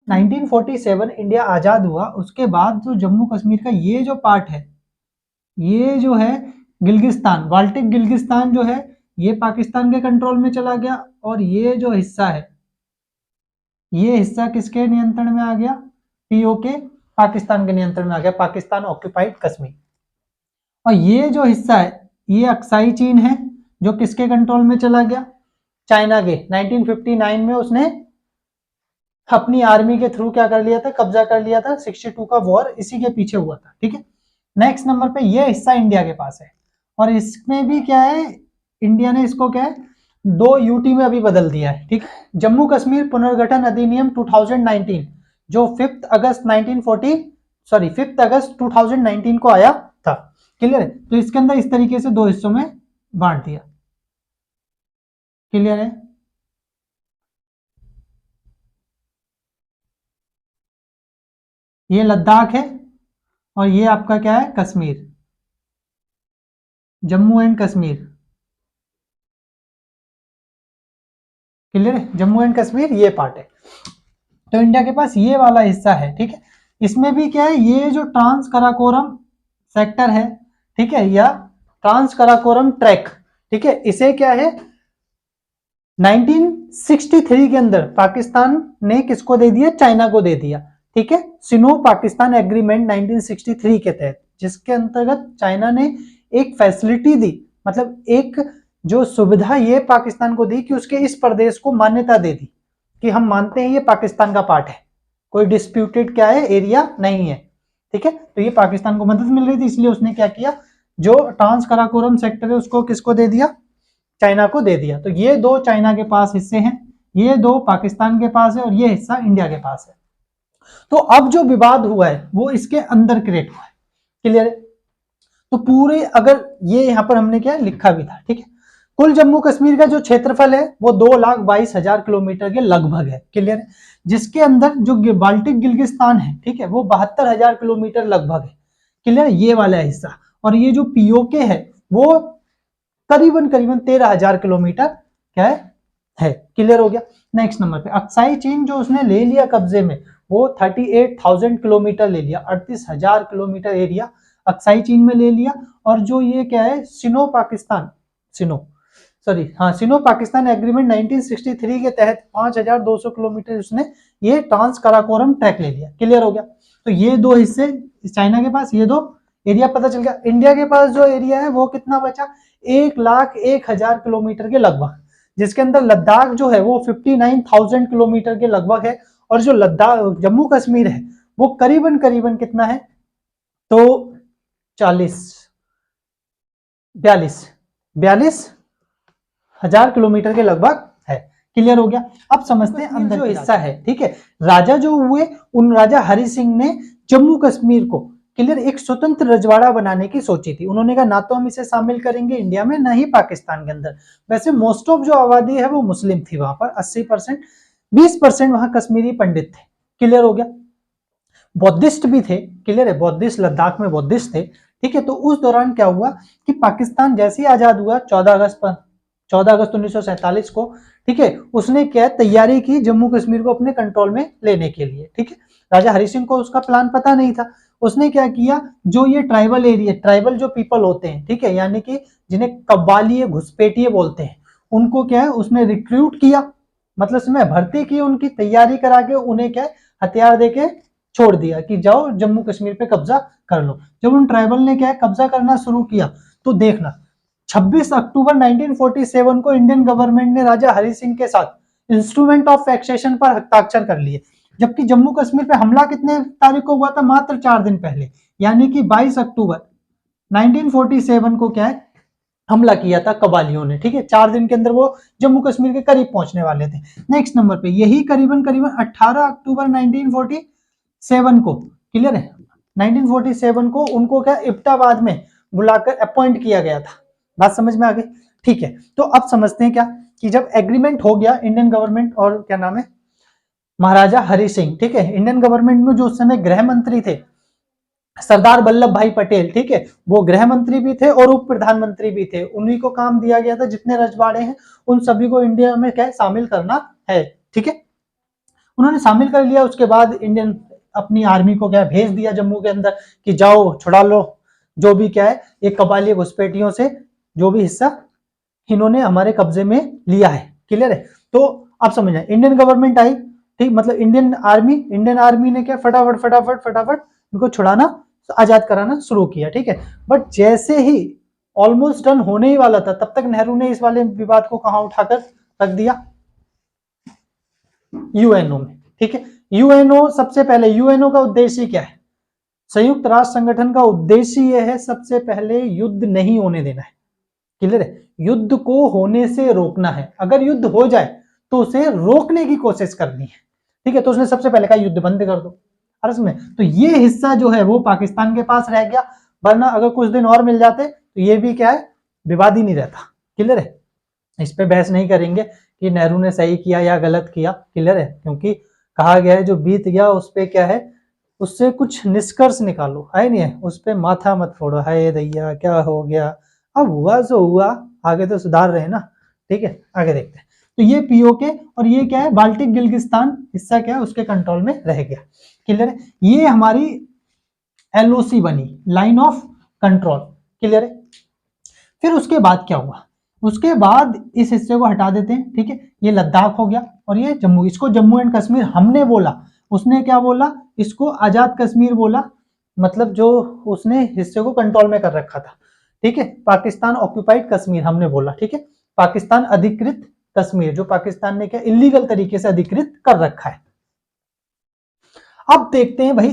1947 India आजाद हुआ, उसके बाद जो जम्मू कश्मीर का ये जो पार्ट है, ये जो है गिल्गिस्तान, बाल्टिक गिल्गिस्तान जो है ये पाकिस्तान के कंट्रोल में चला गया, और ये जो हिस्सा है ये हिस्सा किसके नियंत्रण में आ गया, पीओके, पाकिस्तान के नियंत्रण में आ गया, पाकिस्तान ऑक्यूपाइड कश्मीर। और ये जो हिस्सा है ये अक्साई चीन है, जो किसके कंट्रोल में चला गया, चाइना के। 1959 में उसने अपनी आर्मी के थ्रू क्या कर लिया था, कब्जा कर लिया था। 62 का वॉर इसी के पीछे हुआ था, ठीक है। नेक्स्ट नंबर पे ये हिस्सा इंडिया के पास है, और इसमें भी क्या है, इंडिया ने इसको क्या है 2 यूटी में अभी बदल दिया है, ठीक है। जम्मू कश्मीर पुनर्गठन अधिनियम 2019 जो 5 अगस्त 2019 को आया था, क्लियर है। तो इसके अंदर इस तरीके से 2 हिस्सों में बांट दिया, क्लियर है। ये लद्दाख है और ये आपका क्या है, कश्मीर, जम्मू एंड कश्मीर, क्लियर है। जम्मू एंड कश्मीर ये पार्ट है, तो इंडिया के पास ये वाला हिस्सा है, ठीक है। इसमें भी क्या है, ये जो ट्रांस कराकोरम सेक्टर है, ठीक है, या ट्रांस कराकोरम ट्रैक, ठीक है, इसे क्या है 1963 के अंदर पाकिस्तान ने किसको दे दिया, चाइना को दे दिया, ठीक है। सिनो पाकिस्तान एग्रीमेंट 1963 के तहत, जिसके अंतर्गत चाइना ने एक फैसिलिटी दी, मतलब एक जो सुविधा ये पाकिस्तान को दी कि उसके इस प्रदेश को मान्यता दे दी कि हम मानते हैं ये पाकिस्तान का पार्ट है, कोई डिस्प्यूटेड क्या है एरिया नहीं है, ठीक है। तो ये पाकिस्तान को मदद मिल रही थी, इसलिए उसने क्या किया, जो ट्रांस कराकोरम सेक्टर है उसको किसको दे दिया, चाइना को दे दिया। तो ये 2 चाइना के पास हिस्से हैं, ये 2 पाकिस्तान के पास है, और ये हिस्सा इंडिया के पास है। तो अब जो विवाद हुआ है वो इसके अंदर क्रिएट हुआ है, क्लियर है। तो पूरे अगर ये यहां पर हमने क्या लिखा भी था, ठीक है, कुल जम्मू कश्मीर का जो क्षेत्रफल है वो 2,22,000 किलोमीटर के लगभग है, क्लियर है। जिसके अंदर जो बाल्टिक गिल्गिस्तान है, ठीक है, वो 72,000 किलोमीटर लगभग है, क्लियर, ये वाला हिस्सा। और ये जो पीओके है वो करीबन करीबन 13,000 किलोमीटर क्या है, क्लियर हो गया। नेक्स्ट नंबर पे अक्साई चीन जो उसने ले लिया कब्जे में, वो 38,000 किलोमीटर ले लिया, 38,000 किलोमीटर एरिया अक्साई चीन में ले लिया। और जो ये क्या है सिनो पाकिस्तान एग्रीमेंट 1963 के तहत 5,200 किलोमीटर उसने ये ट्रांस कराकोरम ट्रैक ले लिया, क्लियर हो गया। तो ये 2 हिस्से चाइना के पास, ये 2 एरिया पता चल गया। इंडिया के पास जो एरिया है वो कितना बचा, 1,01,000 किलोमीटर के लगभग, जिसके अंदर लद्दाख जो है वो 59,000 किलोमीटर के लगभग है, और जो लद्दाख जम्मू कश्मीर है वो करीबन करीबन कितना है, तो 42,000 किलोमीटर के लगभग है, क्लियर हो गया। अब समझते हैं अंदर जो हिस्सा है, ठीक है। राजा जो हुए उन राजा हरि सिंह ने जम्मू कश्मीर को, क्लियर, एक स्वतंत्र रजवाड़ा बनाने की सोची थी। उन्होंने कहा ना तो हम इसे शामिल करेंगे इंडिया में, ना ही पाकिस्तान के अंदर। वैसे मोस्ट ऑफ जो आबादी है वो मुस्लिम थी वहां पर, 80%, 20% वहां कश्मीरी पंडित थे, क्लियर हो गया। बौद्धिस्ट भी थे, क्लियर है, बौद्धिस्ट लद्दाख में बौद्धिस्ट थे, ठीक है। तो उस दौरान क्या हुआ कि पाकिस्तान जैसे ही आजाद हुआ 14 अगस्त 1947 को, ठीक है, उसने क्या तैयारी की जम्मू कश्मीर को अपने कंट्रोल में लेने के लिए, ठीक है। राजा हरि सिंह को उसका प्लान पता नहीं था। उसने क्या किया, जो ये ट्राइबल एरिया, ट्राइबल जो पीपल होते हैं, ठीक है, यानी कि जिन्हें कव्वाली घुसपैठिए बोलते हैं, उनको क्या है उसने रिक्रूट किया, मतलब उसमें भर्ती की, उनकी तैयारी करा के उन्हें क्या हथियार देके छोड़ दिया कि जाओ जम्मू कश्मीर पे कब्जा कर लो। जब उन ट्राइबल ने क्या कब्जा करना शुरू किया, तो देखना 26 अक्टूबर 1947 को इंडियन गवर्नमेंट ने राजा हरि सिंह के साथ इंस्ट्रूमेंट ऑफ टैक्सेशन पर हस्ताक्षर कर लिए, जबकि जम्मू कश्मीर पे हमला कितने तारीख को हुआ था, मात्र 4 दिन पहले, यानी कि 22 अक्टूबर 1947 को क्या है हमला किया था कबालियों ने, ठीक है। 4 दिन के अंदर वो जम्मू कश्मीर के करीब पहुंचने वाले थे। नेक्स्ट नंबर पे यही करीबन करीबन 18 अक्टूबर 1947 को, क्लियर है, 1947 को उनको क्या इब्टाबाद में बुलाकर अपॉइंट किया गया था। बात समझ में आ गई, ठीक है। तो अब समझते हैं क्या कि जब एग्रीमेंट हो गया इंडियन गवर्नमेंट और क्या नाम है महाराजा हरि सिंह, ठीक है, इंडियन गवर्नमेंट में जो उस समय गृह मंत्री थे सरदार वल्लभ भाई पटेल, ठीक है, वो गृह मंत्री भी थे और उप प्रधानमंत्री भी थे। उन्हीं को काम दिया गया था जितने रजवाड़े हैं उन सभी को इंडिया में क्या शामिल करना है, ठीक है। उन्होंने शामिल कर लिया। उसके बाद इंडियन अपनी आर्मी को क्या भेज दिया जम्मू के अंदर कि जाओ छुड़ा लो जो भी क्या है ये कबाली घुसपैठियों से जो भी हिस्सा इन्होंने हमारे कब्जे में लिया है। क्लियर है? तो आप समझ जाए इंडियन गवर्नमेंट आई, ठीक, मतलब इंडियन आर्मी ने क्या फटाफट फटाफट फटाफट इनको छुड़ाना आजाद कराना शुरू किया। ठीक है, बट जैसे ही ऑलमोस्ट डन होने ही वाला था तब तक नेहरू ने इस वाले विवाद को कहां उठाकर रख दिया, यूएनओ में। ठीक है, यूएनओ सबसे पहले, यूएनओ का उद्देश्य क्या है? संयुक्त राष्ट्र संगठन का उद्देश्य यह है सबसे पहले युद्ध नहीं होने देना है। क्लियर है? युद्ध को होने से रोकना है। अगर युद्ध हो जाए तो उसे रोकने की कोशिश करनी है। ठीक है, तो उसने सबसे पहले कहा युद्ध बंद कर दो। अर्ज में तो ये हिस्सा जो है वो पाकिस्तान के पास रह गया, वरना अगर कुछ दिन और मिल जाते तो ये भी क्या है विवाद ही नहीं रहता। क्लियर है? इस पे बहस नहीं करेंगे कि नेहरू ने सही किया या गलत किया। क्लियर है? क्योंकि कहा गया है जो बीत गया उस पे क्या है उससे कुछ निष्कर्ष निकालो, है नहीं है, उस पे माथा मत फोड़ो, हाय दैया क्या हो गया, अब हुआ सो हुआ, आगे तो सुधार रहे ना। ठीक है, आगे देखते हैं। तो ये पीओके और ये क्या है बाल्टिक गिल्गिस्तान हिस्सा क्या है उसके कंट्रोल में रह गया। क्लियर है? ये हमारी एलओसी बनी, लाइन ऑफ कंट्रोल। क्लियर है? फिर उसके बाद क्या हुआ? उसके बाद इस हिस्से को हटा देते हैं। ठीक है, ये लद्दाख हो गया और ये जम्मू, इसको जम्मू एंड कश्मीर हमने बोला, उसने क्या बोला इसको आजाद कश्मीर बोला, मतलब जो उसने हिस्से को कंट्रोल में कर रखा था। ठीक है, पाकिस्तान ऑक्यूपाइड कश्मीर हमने बोला। ठीक है, पाकिस्तान अधिकृत कश्मीर जो पाकिस्तान ने क्या इलीगल तरीके से अधिकृत कर रखा है। अब देखते हैं भाई